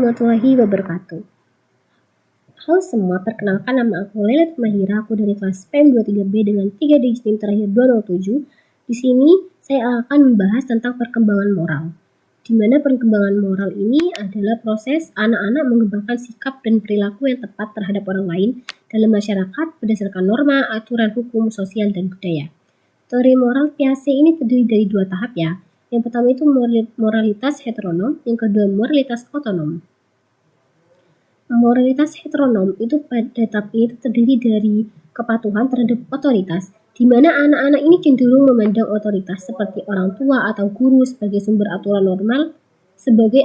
warahmatullahi wabarakatuh. Halo semua, perkenalkan nama aku Leila Mahira, aku dari kelas PEM 23B dengan 3 digit NIM terakhir 207. Di sini saya akan membahas tentang perkembangan moral. Di mana perkembangan moral ini adalah proses anak-anak mengembangkan sikap dan perilaku yang tepat terhadap orang lain dalam masyarakat berdasarkan norma, aturan hukum, sosial, dan budaya. Teori moral Piaget ini terdiri dari 2 tahap ya. Yang pertama itu moralitas heteronom, yang kedua moralitas otonom. Moralitas heteronom itu pada tahap ini terdiri dari kepatuhan terhadap otoritas, di mana anak-anak ini cenderung memandang otoritas seperti orang tua atau guru sebagai sumber aturan normal, sebagai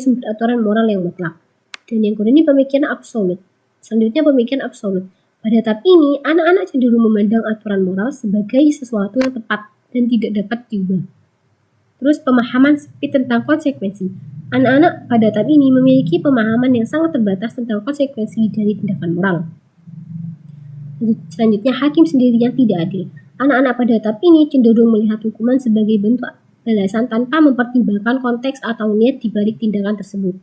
sumber aturan moral yang mutlak. Dan yang kedua ini pemikiran absolut. Selanjutnya pemikiran absolut. Pada tahap ini, anak-anak cenderung memandang aturan moral sebagai sesuatu yang tepat dan tidak dapat diubah. Terus pemahaman sempit tentang konsekuensi. Anak-anak pada tahap ini memiliki pemahaman yang sangat terbatas tentang konsekuensi dari tindakan moral. Selanjutnya, hakim sendiri yang tidak adil. Anak-anak pada tahap ini cenderung melihat hukuman sebagai bentuk balasan tanpa mempertimbangkan konteks atau niat di balik tindakan tersebut.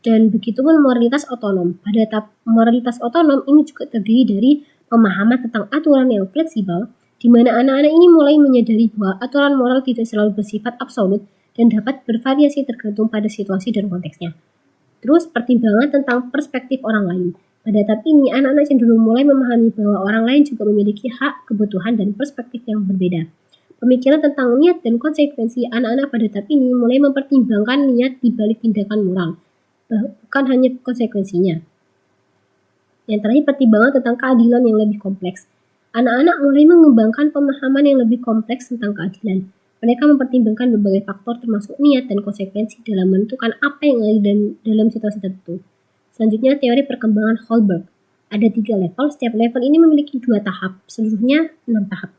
Dan begitupun moralitas otonom. Pada tahap moralitas otonom ini juga terdiri dari pemahaman tentang aturan yang fleksibel, di mana anak-anak ini mulai menyadari bahwa aturan moral tidak selalu bersifat absolut dan dapat bervariasi tergantung pada situasi dan konteksnya. Terus pertimbangan tentang perspektif orang lain. Pada tahap ini, anak-anak cenderung mulai memahami bahwa orang lain juga memiliki hak, kebutuhan, dan perspektif yang berbeda. Pemikiran tentang niat dan konsekuensi anak-anak pada tahap ini mulai mempertimbangkan niat di balik tindakan moral, bukan hanya konsekuensinya. Yang terakhir, pertimbangan tentang keadilan yang lebih kompleks. Anak-anak mulai mengembangkan pemahaman yang lebih kompleks tentang keadilan. Mereka mempertimbangkan berbagai faktor termasuk niat dan konsekuensi dalam menentukan apa yang adil dalam situasi tertentu. Selanjutnya, teori perkembangan Holberg. Ada 3 level, setiap level ini memiliki 2 tahap, seluruhnya 6 tahap.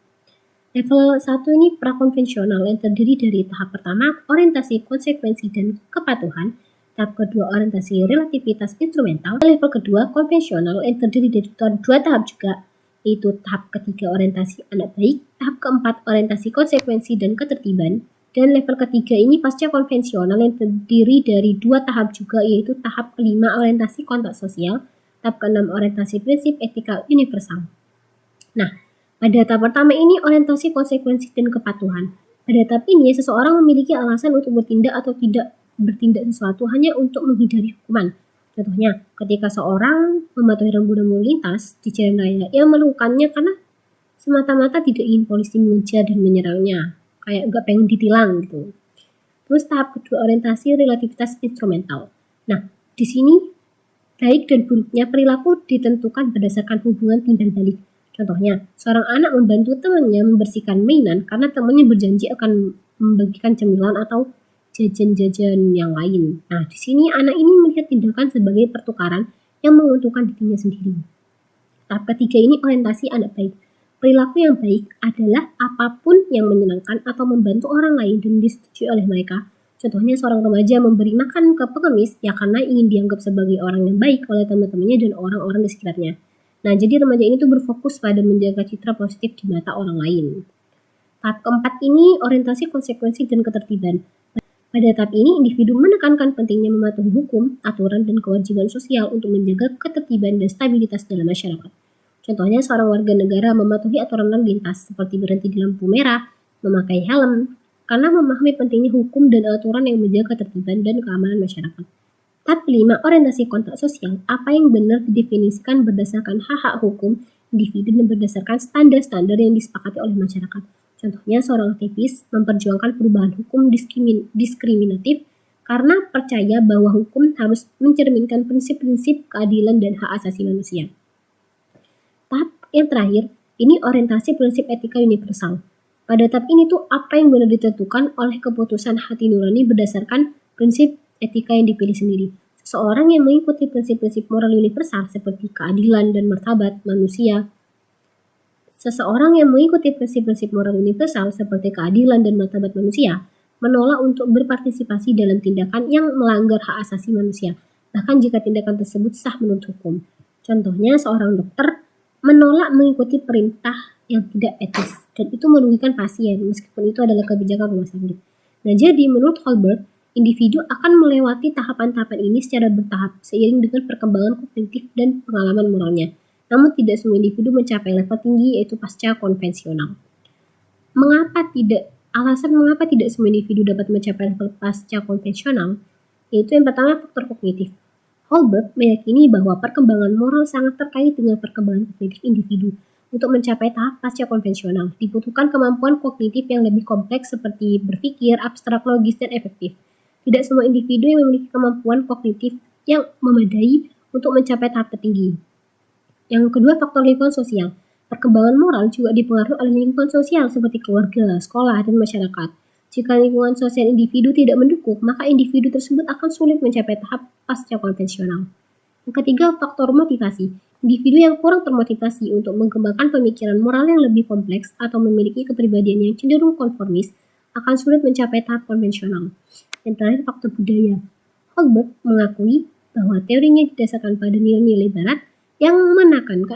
Level 1 ini prakonvensional yang terdiri dari tahap pertama, orientasi konsekuensi dan kepatuhan, tahap kedua, orientasi relativitas instrumental, level kedua, konvensional yang terdiri dari 2 tahap juga, yaitu tahap ketiga orientasi anak baik, tahap keempat orientasi konsekuensi dan ketertiban, dan level ketiga ini pasca konvensional yang terdiri dari 2 tahap juga, yaitu tahap kelima orientasi kontak sosial, tahap keenam orientasi prinsip etika universal. Nah, pada tahap pertama ini orientasi konsekuensi dan kepatuhan. Pada tahap ini seseorang memiliki alasan untuk bertindak atau tidak bertindak sesuatu hanya untuk menghindari hukuman. Contohnya, ketika seorang mematuhi rambu-rambu lintas di jalan raya, ia melakukannya karena semata-mata tidak ingin polisi mengejar dan menyerangnya, kayak nggak pengen ditilang gitu. Terus tahap kedua, orientasi relativitas instrumental. Nah, di sini baik dan buruknya perilaku ditentukan berdasarkan hubungan timbal balik. Contohnya, seorang anak membantu temannya membersihkan mainan karena temannya berjanji akan membagikan cemilan atau jajan-jajan yang lain. Nah, di sini anak ini melihat tindakan sebagai pertukaran yang menguntungkan dirinya sendiri. Tahap ketiga ini orientasi anak baik. Perilaku yang baik adalah apapun yang menyenangkan atau membantu orang lain dan disetujui oleh mereka. Contohnya seorang remaja memberi makan ke pengemis ya karena ingin dianggap sebagai orang yang baik oleh teman-temannya dan orang-orang di sekitarnya. Nah, jadi remaja ini tuh berfokus pada menjaga citra positif di mata orang lain. Tahap keempat ini orientasi konsekuensi dan ketertiban. Pada tahap ini, individu menekankan pentingnya mematuhi hukum, aturan, dan kewajiban sosial untuk menjaga ketertiban dan stabilitas dalam masyarakat. Contohnya, seorang warga negara mematuhi aturan lalu lintas seperti berhenti di lampu merah, memakai helm, karena memahami pentingnya hukum dan aturan yang menjaga ketertiban dan keamanan masyarakat. Tahap kelima, orientasi kontak sosial. Apa yang benar didefinisikan berdasarkan hak-hak hukum individu dan berdasarkan standar-standar yang disepakati oleh masyarakat. Contohnya, seorang aktivis memperjuangkan perubahan hukum diskriminatif karena percaya bahwa hukum harus mencerminkan prinsip-prinsip keadilan dan hak asasi manusia. Tahap yang terakhir, ini orientasi prinsip etika universal. Pada tahap ini tuh apa yang benar ditentukan oleh keputusan hati nurani berdasarkan prinsip etika yang dipilih sendiri. Seseorang yang mengikuti prinsip-prinsip moral universal seperti keadilan dan martabat manusia. Seseorang yang mengikuti prinsip-prinsip moral universal seperti keadilan dan martabat manusia menolak untuk berpartisipasi dalam tindakan yang melanggar hak asasi manusia, bahkan jika tindakan tersebut sah menurut hukum. Contohnya, seorang dokter menolak mengikuti perintah yang tidak etis, dan itu merugikan pasien meskipun itu adalah kebijakan rumah sakit. Nah, jadi menurut Holberg, Individu akan melewati tahapan-tahapan ini secara bertahap seiring dengan perkembangan kognitif dan pengalaman moralnya. Namun tidak semua individu mencapai level tinggi yaitu pasca konvensional. Alasan mengapa tidak semua individu dapat mencapai level pasca konvensional, yaitu yang pertama faktor kognitif. Holberg meyakini bahwa perkembangan moral sangat terkait dengan perkembangan kognitif individu. Untuk mencapai tahap pasca konvensional, dibutuhkan kemampuan kognitif yang lebih kompleks seperti berpikir, abstrak, logis, dan efektif. Tidak semua individu yang memiliki kemampuan kognitif yang memadai untuk mencapai tahap tertinggi. Yang kedua, faktor lingkungan sosial. Perkembangan moral juga dipengaruhi oleh lingkungan sosial seperti keluarga, sekolah, dan masyarakat. Jika lingkungan sosial individu tidak mendukung, maka individu tersebut akan sulit mencapai tahap pasca konvensional. Yang ketiga, faktor motivasi. Individu yang kurang termotivasi untuk mengembangkan pemikiran moral yang lebih kompleks atau memiliki kepribadian yang cenderung konformis akan sulit mencapai tahap konvensional. Yang terakhir, faktor budaya. Holberg mengakui bahwa teorinya didasarkan pada nilai-nilai barat yang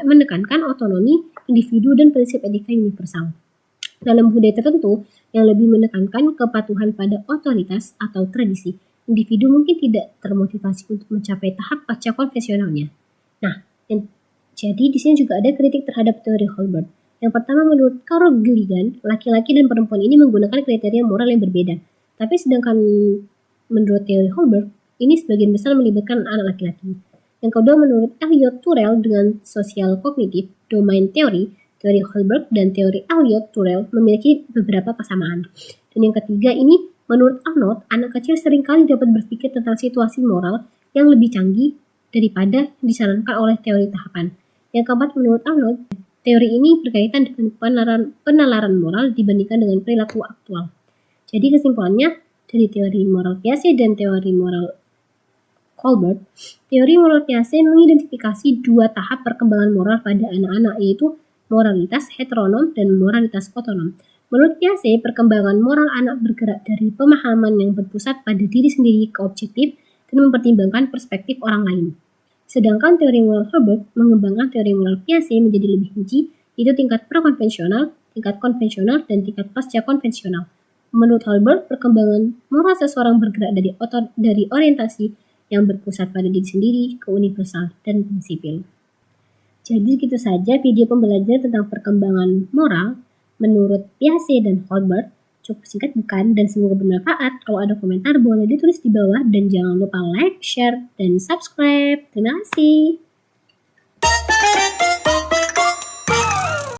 menekankan otonomi individu dan prinsip etika universal. Dalam budaya tertentu yang lebih menekankan kepatuhan pada otoritas atau tradisi, individu mungkin tidak termotivasi untuk mencapai tahap pasca konvensionalnya. Nah, jadi di sini juga ada kritik terhadap teori Holberg. Yang pertama, menurut Carl Gilligan, laki-laki dan perempuan ini menggunakan kriteria moral yang berbeda. Tapi sedangkan menurut teori Holberg, ini sebagian besar melibatkan anak laki-laki. Yang kedua, menurut Elliot Turrell dengan sosial kognitif, domain teori Holberg dan teori Elliot Turrell memiliki beberapa persamaan. Dan yang ketiga ini, menurut Arnold, anak kecil seringkali dapat berpikir tentang situasi moral yang lebih canggih daripada disarankan oleh teori tahapan. Yang keempat, menurut Arnold, teori ini berkaitan dengan penalaran moral dibandingkan dengan perilaku aktual. Jadi kesimpulannya, dari teori moral Piaget dan teori moral Holberg, teori moral Piaget mengidentifikasi dua tahap perkembangan moral pada anak-anak, yaitu moralitas heteronom dan moralitas otonom. Menurut Piaget, perkembangan moral anak bergerak dari pemahaman yang berpusat pada diri sendiri ke objektif dan mempertimbangkan perspektif orang lain. Sedangkan teori moral Holberg mengembangkan teori moral Piaget menjadi lebih rinci, yaitu tingkat prakonvensional, tingkat konvensional, dan tingkat pasca konvensional. Menurut Holberg, perkembangan moral seseorang bergerak dari orientasi yang berpusat pada diri sendiri ke universal dan prinsipil. Jadi gitu saja video pembelajaran tentang perkembangan moral menurut Piaget dan Holberg. Cukup singkat bukan? Dan semoga bermanfaat. Kalau ada komentar boleh ditulis di bawah dan jangan lupa like, share, dan subscribe. Terima kasih.